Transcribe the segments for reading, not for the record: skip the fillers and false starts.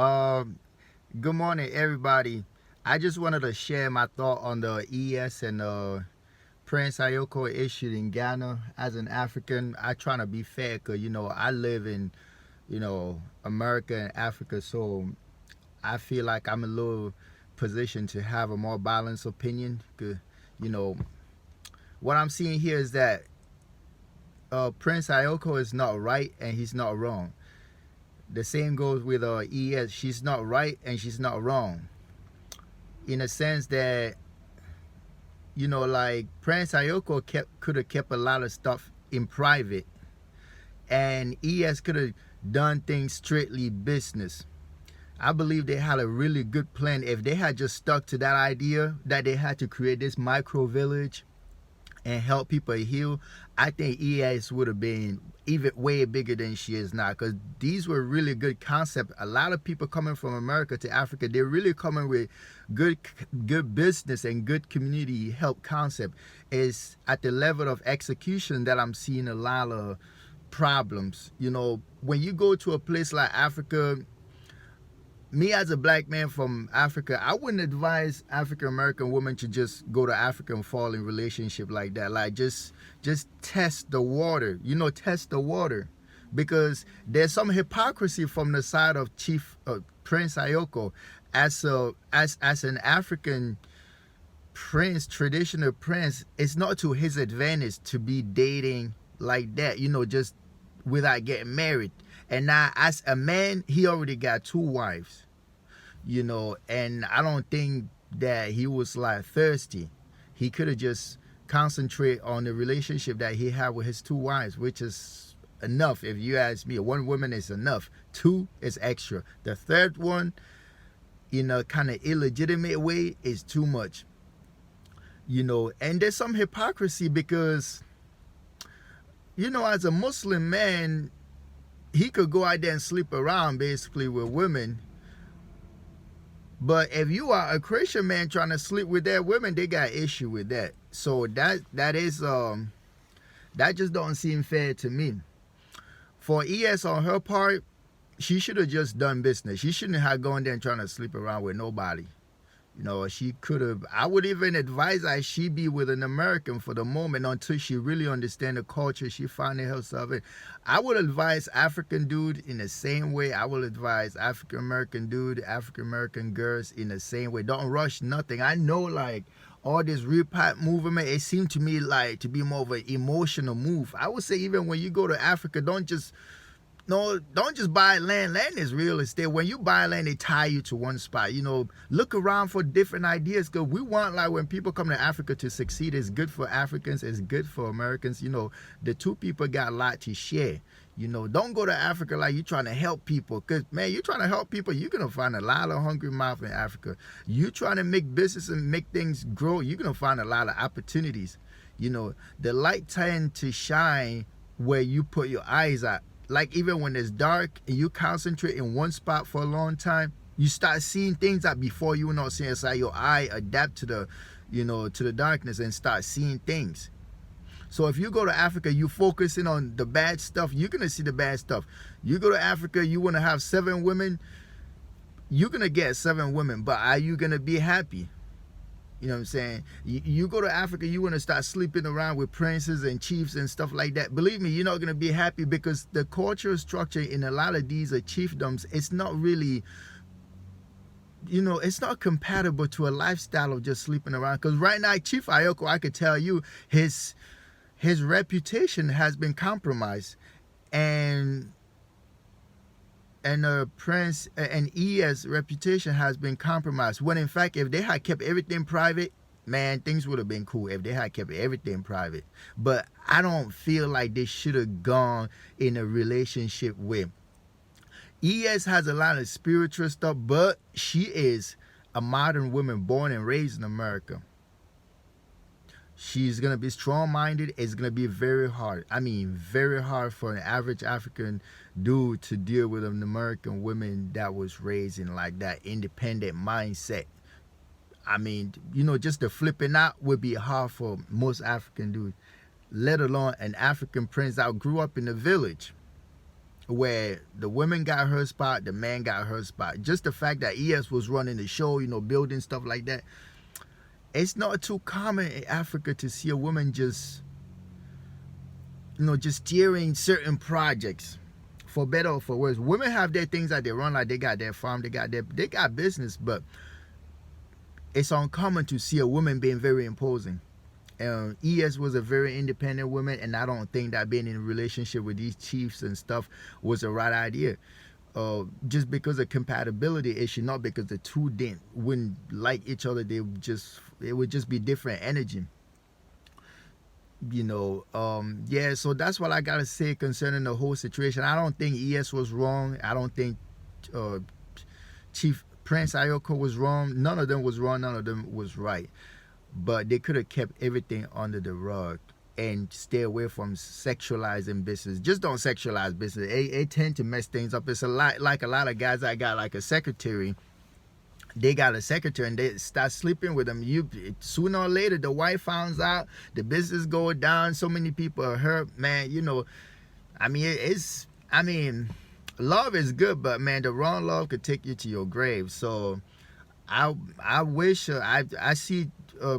Um, Good morning, everybody. I just wanted to share my thought on the ES and Prince Ayoko issue in Ghana. As an African, I try to be fair because I live in America and Africa, so I feel like I'm a little positioned to have a more balanced opinion. Cause you know what I'm seeing here is that Prince Ayoko is not right and he's not wrong. The same goes with ES. She's not right and she's not wrong. In a sense that like Prince Ayoko could have kept a lot of stuff in private, and ES could have done things strictly business. I believe they had a really good plan. If they had just stuck to that idea that they had to create this micro village and help people heal, I think ES would have been even way bigger than she is now, because these were really good concepts. A lot of people coming from America to Africa, they're really coming with good business and good community help concept. Is at the level of execution that I'm seeing a lot of problems. When you go to a place like Africa, me as a black man from Africa, I wouldn't advise African American women to just go to Africa and fall in relationship like that. Like just test the water, test the water, because there's some hypocrisy from the side of Chief Prince Ayoko as an African prince, traditional prince. It's not to his advantage to be dating like that, just without getting married. And now, as a man, he already got 2 wives, and I don't think that he was like thirsty. He could have just concentrate on the relationship that he had with his 2 wives, which is enough. If you ask me, 1 woman is enough. 2 is extra. The 3rd one, in a kind of illegitimate way, is too much. And there's some hypocrisy because, as a Muslim man, he could go out there and sleep around basically with women. But if you are a Christian man trying to sleep with their women, they got issue with that. So that just don't seem fair to me. For ES on her part, she should have just done business. She shouldn't have gone there and trying to sleep around with nobody. She could have. I would even advise that she be with an American for the moment until she really understand the culture she finding herself in. I would advise African dude in the same way. I will advise African American dude, African American girls in the same way. Don't rush nothing. I know, like, all this repat movement, it seemed to me like to be more of an emotional move. I would say even when you go to Africa, don't just buy land. Land is real estate. When you buy land, they tie you to one spot. Look around for different ideas, because we want, like, when people come to Africa to succeed, it's good for Africans, it's good for Americans. The 2 people got a lot to share. Don't go to Africa like you're trying to help people, because, man, you're trying to help people, you're going to find a lot of hungry mouth in Africa. You trying to make business and make things grow, you're going to find a lot of opportunities. The light tend to shine where you put your eyes at. Like, even when it's dark and you concentrate in one spot for a long time, you start seeing things that before you were not seeing. It's like your eye adapt to the darkness and start seeing things. So if you go to Africa, you focusing on the bad stuff, you're going to see the bad stuff. You go to Africa, you want to have 7 women, you're going to get 7 women, but are you going to be happy? You know what I'm saying? You go to Africa, you want to start sleeping around with princes and chiefs and stuff like that. Believe me, you're not going to be happy, because the cultural structure in a lot of these chiefdoms, it's not really, it's not compatible to a lifestyle of just sleeping around. Because right now, Chief Ayoko, I could tell you, his reputation has been compromised. And Prince and ES reputation has been compromised, when in fact, if they had kept everything private, man, things would have been cool if they had kept everything private. But I don't feel like they should have gone in a relationship with. ES has a lot of spiritual stuff, but she is a modern woman born and raised in America. She's going to be strong-minded. It's going to be very hard. I mean, very hard for an average African dude to deal with an American woman that was raised in like that independent mindset. I mean, just the flipping out would be hard for most African dudes, let alone an African prince that grew up in the village. where the women got her spot, the man got her spot. Just the fact that ES was running the show, building stuff like that. It's not too common in Africa to see a woman just, just steering certain projects, for better or for worse. Women have their things that they run, like they got their farm, they got business, but it's uncommon to see a woman being very imposing. ES was a very independent woman, and I don't think that being in a relationship with these chiefs and stuff was the right idea. Just because of compatibility issue, not because the two wouldn't like each other. It would just be different energy. Yeah, so that's what I gotta say concerning the whole situation. I don't think ES was wrong. I don't think Chief Prince Ayoko was wrong. None of them was wrong. None of them was right. But they could have kept everything under the rug and stay away from sexualizing business. Just don't sexualize business. It tend to mess things up. It's a lot like a lot of guys that got like a secretary. They got a secretary and they start sleeping with them. Sooner or later, the wife finds out, the business go down. So many people are hurt, man. Love is good, but man, the wrong love could take you to your grave. So I wish I see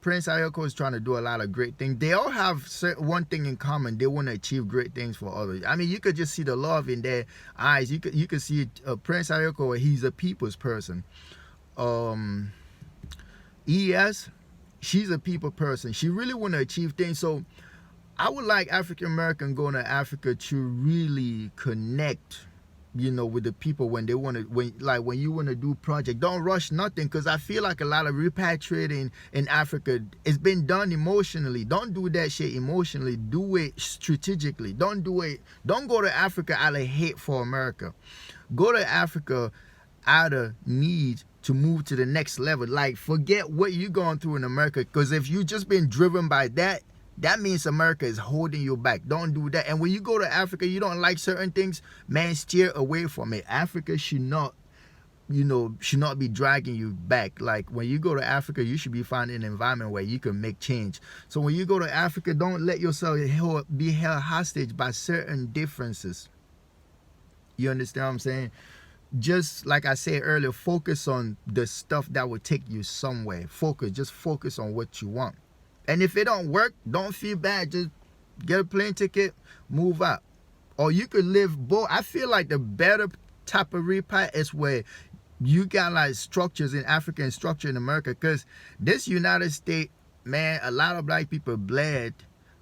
Prince Ayoko is trying to do a lot of great things. They all have one thing in common. They want to achieve great things for others. You could just see the love in their eyes. You could see Prince Ayoko. He's a people's person. ES, she's a people person. She really want to achieve things. So I would like African American going to Africa to really connect, with the people when they want to, when you want to do project. Don't rush nothing, because I feel like a lot of repatriating in Africa, it's been done emotionally. Don't do that shit emotionally. Do it strategically. Don't go to Africa out of hate for America. Go to Africa out of need to move to the next level. Like, forget what you're going through in America, because if you just been driven by that means America is holding you back. Don't do that. And when you go to Africa, you don't like certain things, man, steer away from it. Africa should not be dragging you back. Like, when you go to Africa, you should be finding an environment where you can make change. So when you go to Africa, don't let yourself be held hostage by certain differences. You understand what I'm saying? Just like I said earlier, focus on the stuff that will take you somewhere. Just focus on what you want. And if it don't work, don't feel bad. Just get a plane ticket, move out. Or you could live both. I feel like the better type of repat is where you got like structures in Africa and structure in America. Because this United States, man, a lot of black people bled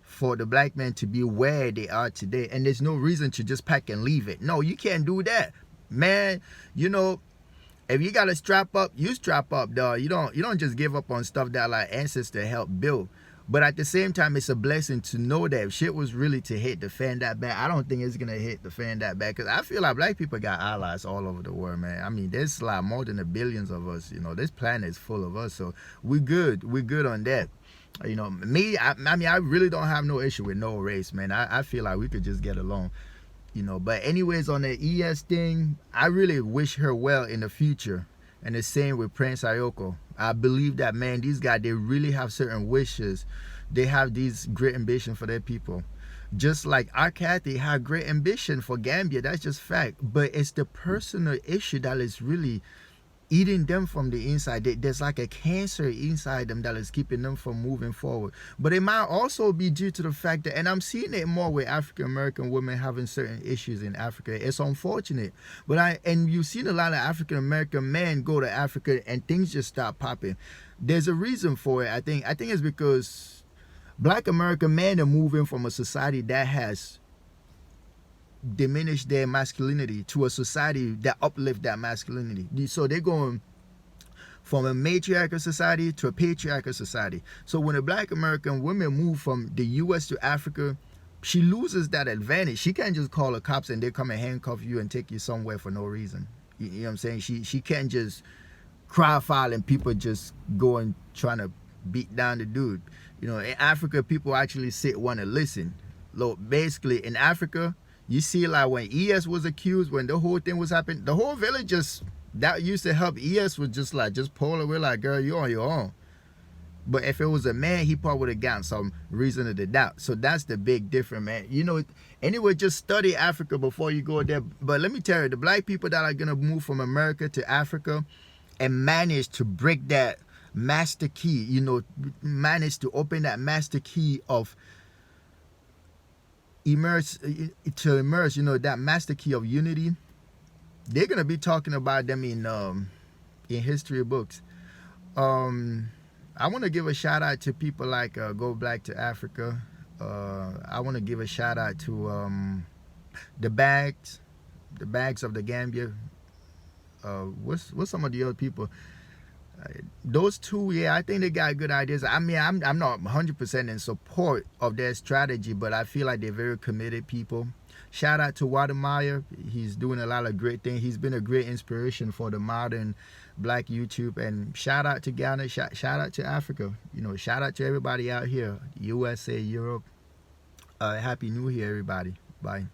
for the black man to be where they are today. And there's no reason to just pack and leave it. No, you can't do that. Man, if you gotta strap up, you strap up, dog. You don't just give up on stuff that like ancestors helped build. But at the same time, it's a blessing to know that if shit was really to hit the fan that bad, I don't think it's gonna hit the fan that bad, because I feel like black people got allies all over the world, man. There's like more than the billions of us. This planet is full of us, so we good on that. I really don't have no issue with no race, man. I feel like we could just get along. But anyways, on the ES thing, I really wish her well in the future. And the same with Prince Ayoko. I believe that, man, these guys, they really have certain wishes. They have these great ambition for their people. Just like our Kathy had great ambition for Gambia. That's just fact. But it's the personal issue that is really eating them from the inside. There's like a cancer inside them that is keeping them from moving forward. But it might also be due to the fact that, and I'm seeing it more with African American women having certain issues in Africa. It's unfortunate. And you've seen a lot of African American men go to Africa and things just stop popping. There's a reason for it. I think it's because Black American men are moving from a society that has diminish their masculinity to a society that uplift that masculinity. So they're going from a matriarchal society to a patriarchal society. So when a Black American woman move from the US to Africa, she loses that advantage. She can't just call the cops and they come and handcuff you and take you somewhere for no reason. You know what I'm saying? She can't just cry foul and people just go and trying to beat down the dude. In Africa, people actually want to listen. Look, basically in Africa, you see, like when ES was accused, when the whole thing was happening, the whole village that used to help ES was just pull away, like, girl, you're on your own. But if it was a man, he probably would have gotten some reason to the doubt. So that's the big difference, man. You know, anyway, just study Africa before you go there. But let me tell you, the black people that are gonna move from America to Africa and manage to break that master key, you know, manage to open that master key of immerse, you know, that master key of unity. They're gonna be talking about them in history books. I want to give a shout out to people like Go Black to Africa. I want to give a shout out to the bags of the Gambia. What's some of the other people? Those two, yeah, I think they got good ideas. I mean, I'm not 100% in support of their strategy, but I feel like they're very committed people. Shout out to Watermeyer. He's doing a lot of great things. He's been a great inspiration for the modern black YouTube. And shout out to Ghana. Shout out to Africa. You know, shout out to everybody out here, USA, Europe. Happy New Year, everybody. Bye.